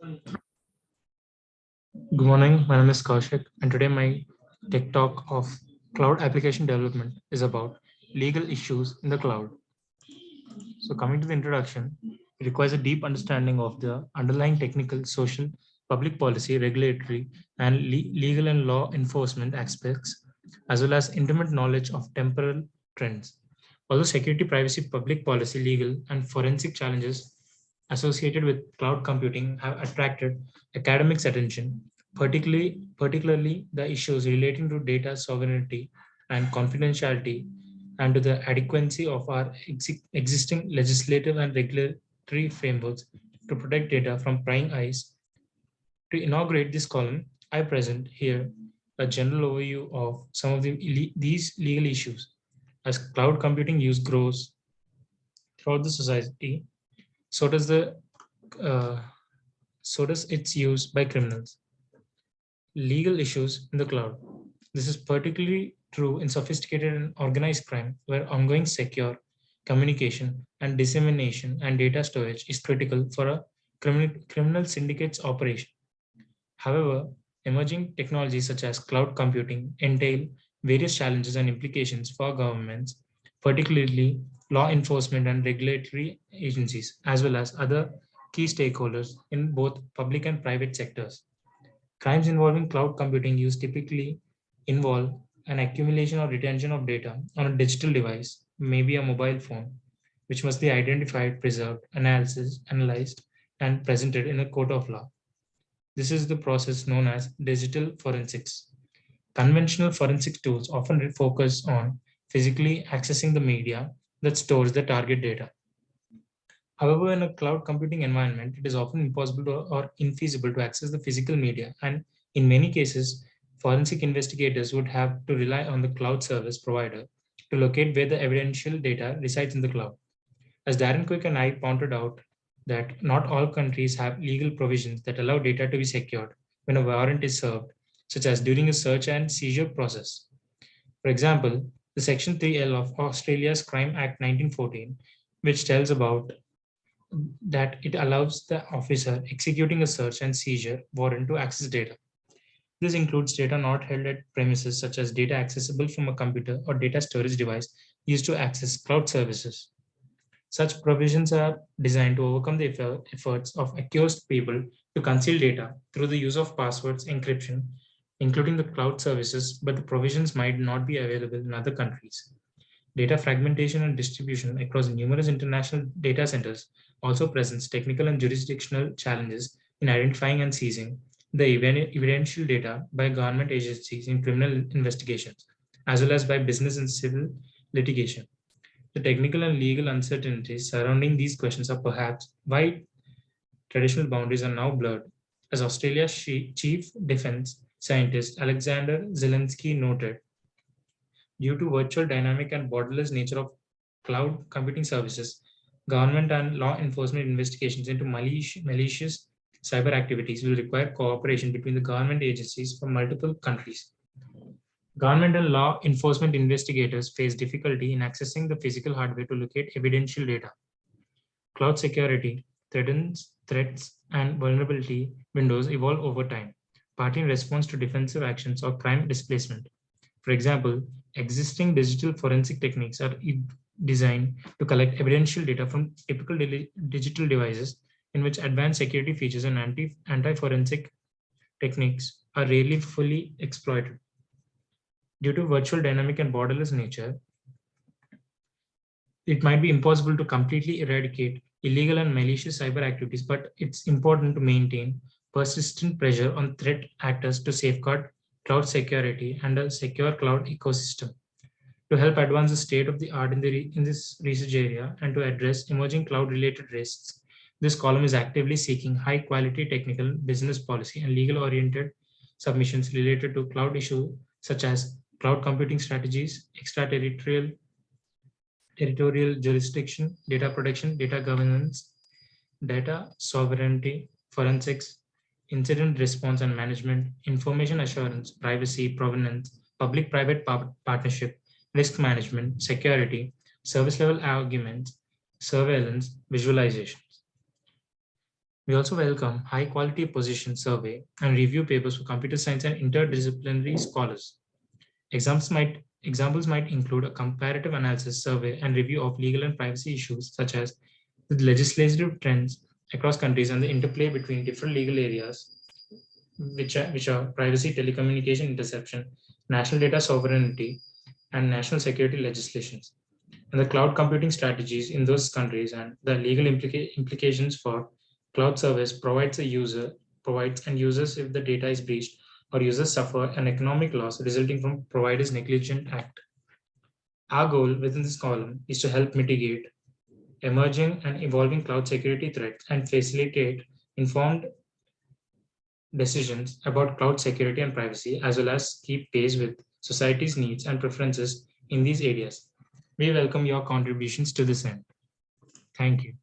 Good morning. My name is Kaushik, and today my tech talk of cloud application development is about legal issues in the cloud. So, coming to the introduction, it requires a deep understanding of the underlying technical, social, public policy, regulatory, and legal and law enforcement aspects, as well as intimate knowledge of temporal trends. Although security, privacy, public policy, legal, and forensic challenges associated with cloud computing have attracted academics' attention, particularly the issues relating to data sovereignty and confidentiality, and to the adequacy of our existing legislative and regulatory frameworks to protect data from prying eyes. To inaugurate this column, I present here a general overview of some of these legal issues. As cloud computing use grows throughout the society, so does the uh, so does its use by criminals. Legal issues in the cloud. This is particularly true in sophisticated and organized crime, where ongoing secure communication and dissemination and data storage is critical for a criminal syndicate's operation. However, emerging technologies such as cloud computing entail various challenges and implications for governments, particularly law enforcement and regulatory agencies, as well as other key stakeholders in both public and private sectors. Crimes involving cloud computing use typically involve an accumulation or retention of data on a digital device, maybe a mobile phone, which must be identified, preserved, analyzed, and presented in a court of law. This is the process known as digital forensics. Conventional forensic tools often focus on physically accessing the media that stores the target data. However, in a cloud computing environment, it is often impossible or infeasible to access the physical media, and in many cases, forensic investigators would have to rely on the cloud service provider to locate where the evidential data resides in the cloud. As Darren Quick and I pointed out, that not all countries have legal provisions that allow data to be secured when a warrant is served, such as during a search and seizure process. For example, the Section 3L of Australia's Crime Act 1914, which tells about that it allows the officer executing a search and seizure warrant to access data. This includes data not held at premises, such as data accessible from a computer or data storage device used to access cloud services. Such provisions are designed to overcome the efforts of accused people to conceal data through the use of passwords encryption, including the cloud services, but the provisions might not be available in other countries. Data fragmentation and distribution across numerous international data centers also presents technical and jurisdictional challenges in identifying and seizing the evidential data by government agencies in criminal investigations, as well as by business and civil litigation. The technical and legal uncertainties surrounding these questions are perhaps why traditional boundaries are now blurred. As Australia's chief defense scientist Alexander Zelensky noted, due to virtual, dynamic, and borderless nature of cloud computing services, government and law enforcement investigations into malicious cyber activities will require cooperation between the government agencies from multiple countries. Government and law enforcement investigators face difficulty in accessing the physical hardware to locate evidential data. Cloud security threats and vulnerability windows evolve over time, partly in response to defensive actions or crime displacement. For example, existing digital forensic techniques are designed to collect evidential data from typical digital devices, in which advanced security features and anti-forensic techniques are rarely fully exploited. Due to virtual, dynamic, and borderless nature, it might be impossible to completely eradicate illegal and malicious cyber activities, but it's important to maintain persistent pressure on threat actors to safeguard cloud security and a secure cloud ecosystem. To help advance the state of the art in this research area and to address emerging cloud related risks, this column is actively seeking high quality technical, business policy, and legal oriented submissions related to cloud issues such as cloud computing strategies, territorial jurisdiction, data protection, data governance, data sovereignty, forensics, incident response and management, information assurance, privacy, provenance, public private partnership, risk management, security, service level arguments, surveillance, visualizations. We also welcome high-quality position survey and review papers for computer science and interdisciplinary scholars. Examples might include a comparative analysis survey and review of legal and privacy issues such as the legislative trends across countries and the interplay between different legal areas, which are privacy, telecommunication interception, national data sovereignty, and national security legislations, and the cloud computing strategies in those countries and the legal implications for cloud service provides and users if the data is breached or users suffer an economic loss resulting from providers negligent act. Our goal within this column is to help mitigate emerging and evolving cloud security threats and facilitate informed decisions about cloud security and privacy, as well as keep pace with society's needs and preferences in these areas. We welcome your contributions to this end. Thank you.